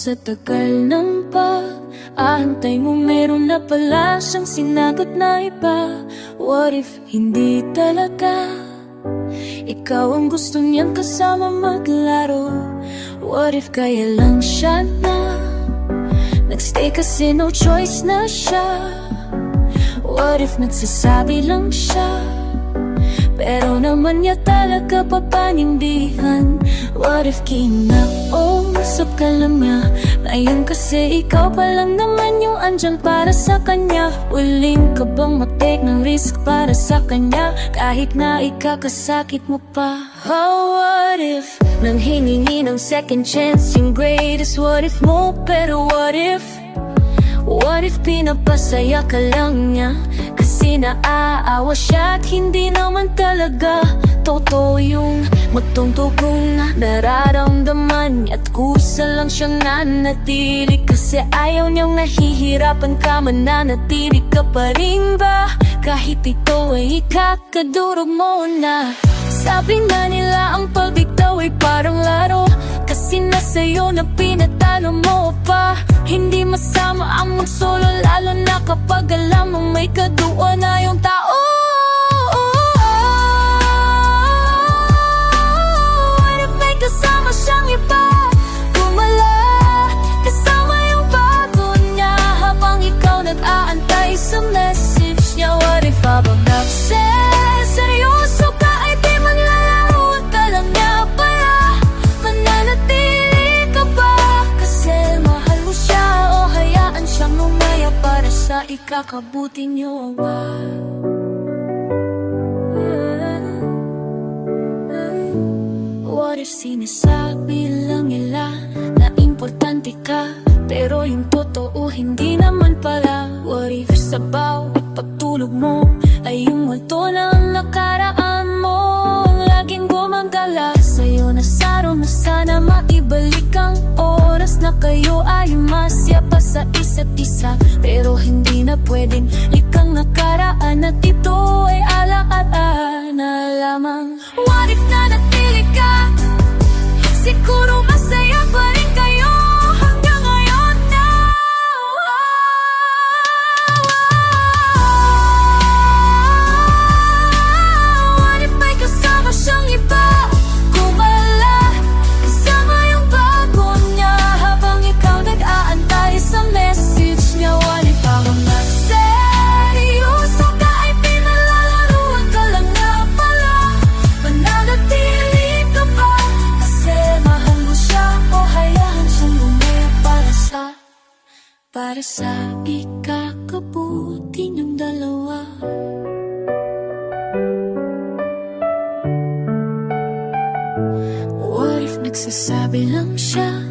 sa tagal ng pag-aantay mo, meron na pala siyang sinagot na iba. What if hindi talaga ikaw ang gusto niyang kasama maglaro? What if kaya lang siya na nagstay kasi no choice na siya? What if nagsasabi lang siya pero naman niya talaga papanindihan? What if kinausap ka lang niya ngayon kasi ikaw pa lang naman yung andyan para sa kanya? Willing ka bang mag-take ng risk para sa kanya kahit na ikakasakit mo pa? Oh, what if nang hiningi ng second chance yung greatest what if mo? Pero what if pinapasaya ka lang niya kasi naaawa siya at hindi naman talaga totoo yung magtungtugong nararamdaman niya at kusa lang siyang nanatili kasi ayaw niyang nahihirapan ka, mananatili ka pa rin ba kahit ito ay ikakadurog mo na? Sabi nga nila ang pagbigtaw ay parang laro kasi nasa'yo na pinatalo mo pa. Hindi masama ang magsolo lalo na kapag alam mong may kaduwa na yung tao. What if may kasama siyang iba? Gumala kasama yung bago niya habang ikaw nag-aantay sa message niya. What if habang seryoso ka ay di man lalaro ka lang niya pala? Mananatili ka ba kasi mahal mo siya o hayaan siyang lumaya para sa ikakabuti niyo ba? What if sinasabi lang nila na importante ka pero yung totoo hindi naman pala? What if sa bawat pagtulog mo ay yung multo ng nakaraan mo ang laging gumagala sa'yo? Nasaro na sana maibalik ang oras na kayo ay masya pa sa isa't isa pero hindi na pwedeng likang nakaraan at ito ay alaala na lamang. What if nanatili ka? Siguro masaya pa rin kayo hanggang ngayon na. What if may kasama siyang iba? Gumala kasama yung bago niya habang ikaw nag-aantay sa message niya. What if habang nagseryoso ka ay pinalalaruan ka lang nga pala? Mananatili ka ba kasi mahal mo siya o hayaan siyang lumaya para sa ikakabuti niyong dalawa? What if nagsasabi lang siya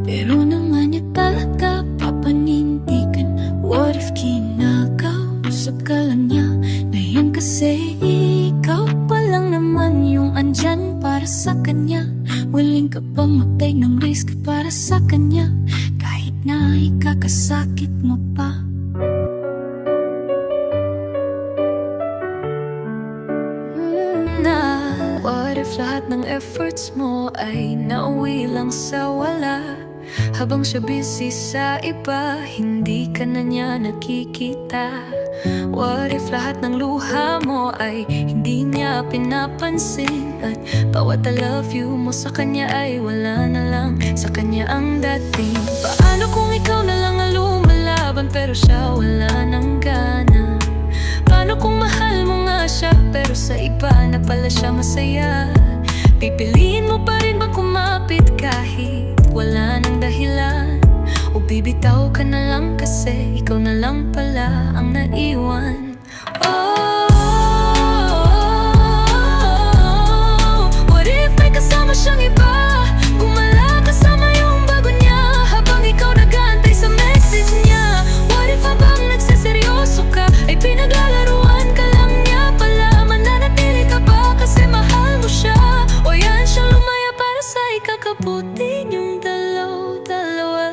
pero naman niya talaga papanindigan? What if kinakausap ka lang niya ngayon kasi ikaw pa lang naman yung andyan para sa kanya? Willing ka ba mag-take ng risk para sa kanya kahit na ikakasakit mo pa? What if lahat ng efforts mo ay nauwi lang sa wala? Habang siya busy sa iba, hindi ka na niya nakikita. What if lahat ng luha mo ay hindi niya pinapansin at bawat I love you mo sa kanya ay wala na lang sa kanya ang dating? Paano kung ikaw na lang ang lumalaban pero siya wala nang gana? Paano kung mahal mo nga siya pero sa iba na pala siya masaya? Pipiliin mo pa rin bang kumapit kahit wala nang dahilan? O bibitaw ka na lang kasi ikaw na lang pala ang naiwan? What if may kasama siyang iba? Gumala kasama yung bago niya habang ikaw nag-aantay sa message niya. What if habang nagseseryoso ka ay pinaglalaruan ka lang niya pala? Mananatili ka ba kasi mahal mo siya o yan siyang lumaya para sa ikakabuti niyong dalawa?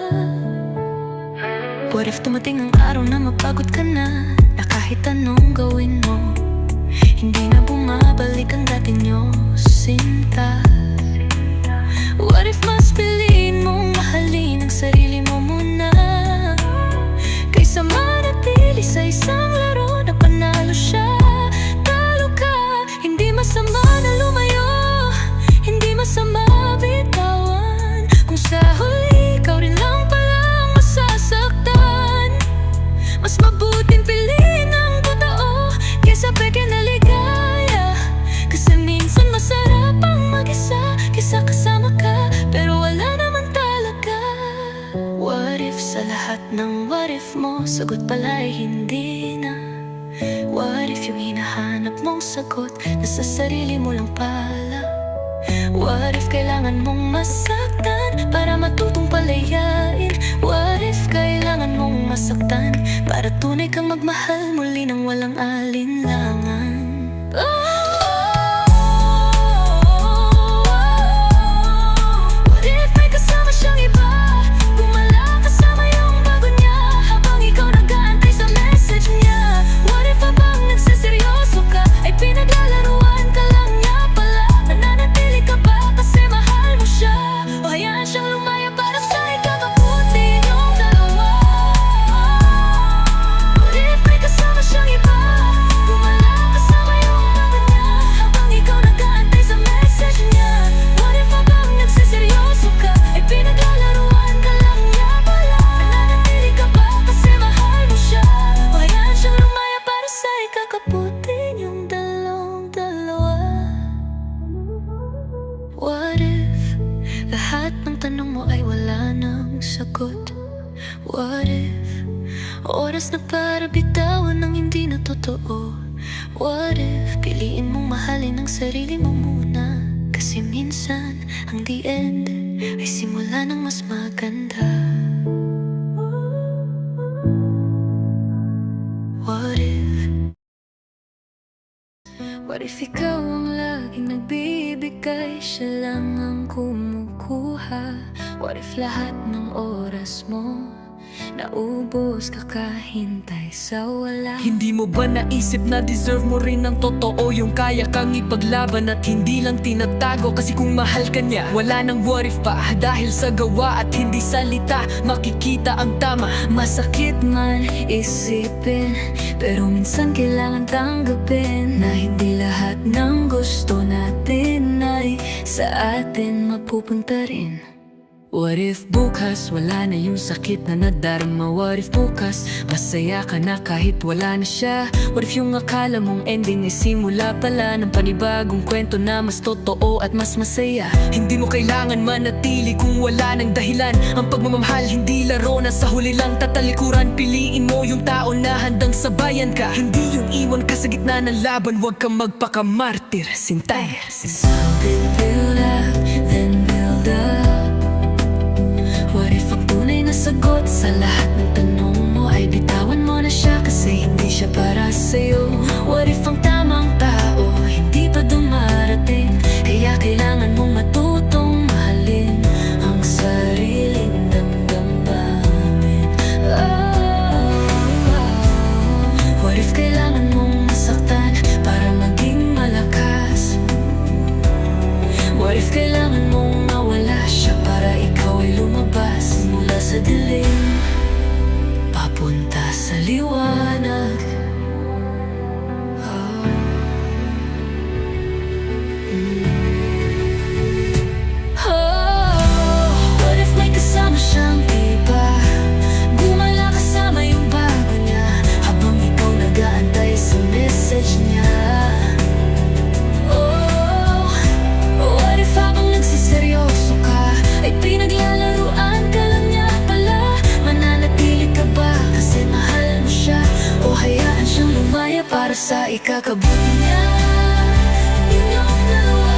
What if dumating ang araw na mapagod ka na kahit anong gawin mo hindi na bumabalik ang dati niyo sinta? What if mas piliin mong mahalin ang sarili mo muna kaysa manatili sa isang laro na panalo siya, talo ka. Hindi masama na lumayo, hindi masama bitawan kung sa huli ikaw rin lang palang masasaktan. Mas mabuting piliin ang totoo kaysa peke na ligaya, kasi minsan masarap ang mag-isa kaysa kasama ka, pero wala naman talaga. What if sa lahat ng what if mo, sagot pala ay hindi na? What if yung hinahanap mong sagot nasa sarili mo lang pala? What if kailangan mong masaktan para matutong palayain? What if kailangan mong masaktan para tunay kang magmahal muli ng walang alinlangan? What if may kasama siyang iba? Gumala kasama yung bago niya habang ikaw nag-aantay sa message niya. What if habang nagsiseryoso ka ay pinaglalaruan ka lang niya pala? Nananatili ka ba kasi mahal mo siya? O hayaan siyang lumaya para sa ikakabuti niyong dalawa? What if may kasama siyang iba? Gumala kasama yung bago niya habang ikaw nag-aantay sa message niya. What if habang nagsiseryoso ka ay pinaglalaruan ka lang niya pala? Nananatili ka ba kasi mahal mo siya? O hayaan siyang lumaya para sa ikakabuti niyong dalawa? What if lahat ng tanong mo ay wala nang sagot? What if oras na para bitawan ng hindi na totoo? What if piliin mong mahalin ang sarili mo muna, kasi minsan ang the end ay simula ng mas maganda? What if ikaw ang laging nagbibigay, siya lang ang kumukuha? What if lahat ng oras mo naubos kakahintay sa wala? Hindi mo ba naisip na deserve mo rin ng totoo, yung kaya kang ipaglaban at hindi lang tinatago? Kasi kung mahal ka niya, wala nang what if pa, dahil sa gawa at hindi salita makikita ang tama. Masakit man isipin, pero minsan kailangan tanggapin na hindi lahat ng gusto natin ay sa atin mapupunta rin. What if bukas wala na yung sakit na nadarama? What if bukas masaya ka na kahit wala na siya? What if yung akala mong ending ay simula pala ng panibagong kwento na mas totoo at mas masaya? Hindi mo kailangan manatili kung wala ng dahilan. Ang pagmamahal hindi laro na sa huli lang tatalikuran. Piliin mo yung tao na handang sabayan ka, hindi yung iwan ka sa gitna ng laban. Huwag kang magpakamartir, sintay. Something build up, then build up. What if ang tunay na sagot sa lahat ng tanong mo ay bitawan mo na siya kasi hindi siya para sa'yo? What if ang tamang tao hindi pa dumarating, kaya kailangan mong matutong mahalin ang sariling damdamin? What if kailangan mong masaktan para maging malakas? What if kailangan mong mawala siya para ikaw ay lumabas mula sa dilim papunta sa liwanag? What if may kasama siyang iba? Gumala kasama yung bago niya habang ikaw nag-aantay sa message niya. What if habang nagsiseryoso ka ay pinaglalaruan ka lang niya pala? Mananatili ka ba kasi mahal mo siya? O hayaan siyang lumaya para sa ikakabuti niya? Inyong dalawa.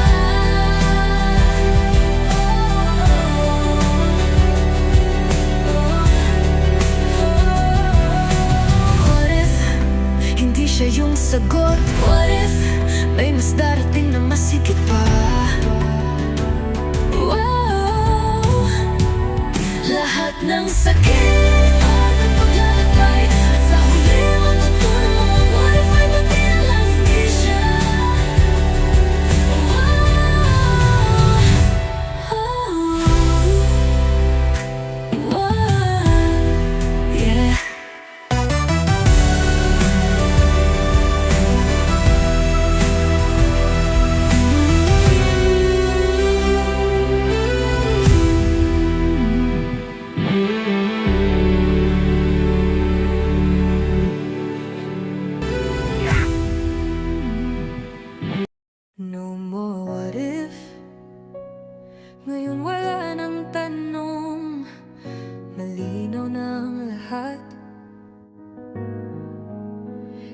What if hindi siya yung sagot? What if may mas darating na mas higit pa? Lahat ng sakit at paglalakbay at sa huli matutunan mo ang what if ay buti na lang hindi siya. malinaw ng lahat.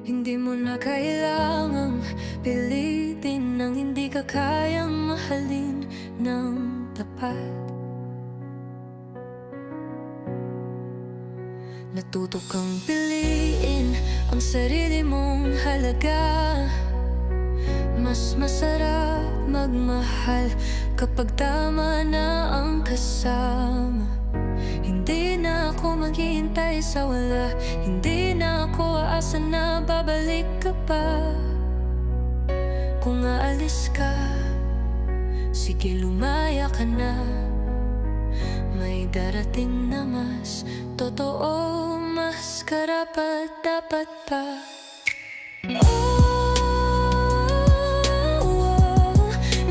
Hindi mo na kailangang pilitin ang hindi ka kayang mahalin ng tapat. Natuto kang piliin ang sarili mong halaga. Mas masarap magmahal kapag tama na ang kasama. Hindi na ako maghihintay sa wala, hindi na ako aasa na babalik ka pa. Kung aalis ka, sige lumaya ka na. May darating na mas totoo, mas karapat dapat pa.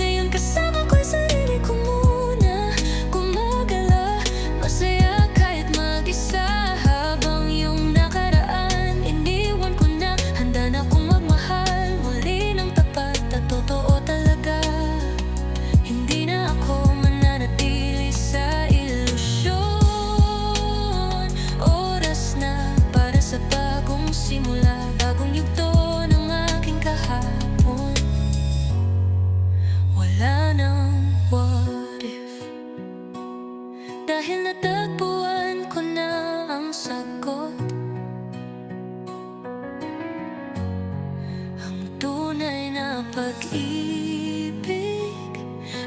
Ngayon kasama ko'y sarili ko muna. Gumagala, masaya kahit mag-isa. Habang yung nakaraan, iniwan ko na. Handa na akong magmahal muli ng tapat at totoo talaga. Hindi na ako mananatili sa ilusyon. Oras na para sa bagong simula, bagong yugto ng aking kahapon. Wala nang what if, dahil natagpuan ko na ang sagot. Ang tunay na pag-ibig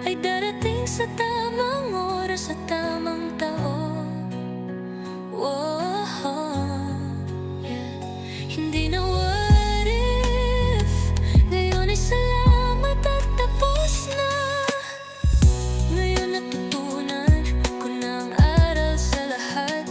ay darating sa tamang oras at tamang taon. Yeah. Hindi na what if, ngayon ay salamat at tapos na. Ngayon natutunan ko na ang aral sa lahat.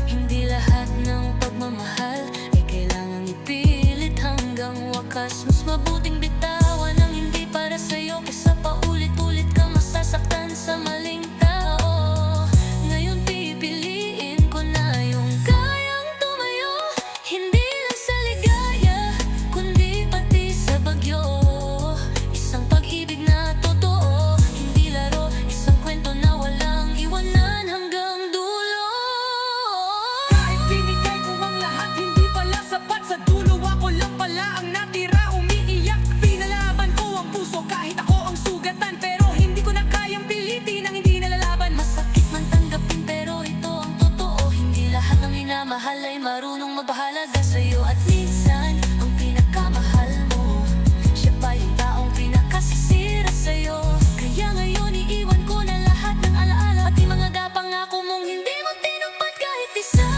Hindi lahat ng pagmamahal ay kailangang ipilit hanggang wakas. Mas mabuting bitawan ang hindi para sa'yo kaysa paulit-ulit kang masasaktan sa maling tao. Ngayon pipiliin ko na yung kayang tumayo, hindi lang sa ligaya, kundi pati sa bagyo. Isang pag-ibig na totoo, hindi laro, isang kwento na walang iwanan hanggang dulo. Kahit binigay ko ang lahat, hindi pala sapat sa dulo. Ako lang pala ang natira, umiiyak. Pinalaban ko ang puso kahit ako ang sugatan. Pero hindi ko na kayang pilitin ang hindi nalalaban. Masakit man tanggapin pero ito ang totoo. Hindi lahat ng minamahal ay marunong magpahalaga sa'yo. At minsan, ang pinakamahal mo, siya pa yung taong pinakasisira sa'yo. Kaya ngayon iiwan ko na lahat ng alaala, pati mga pangako mong hindi mo tinupad kahit isa.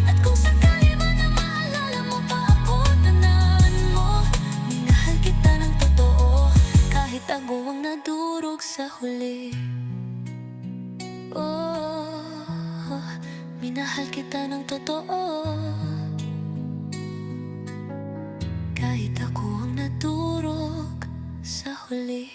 At kung sakali man na maalala mo pa ako, tandaan mo, minahal kita ng totoo, kahit ako ang nadurog sa huli. Minahal kita ng totoo, kahit ako ang nadurog sa huli.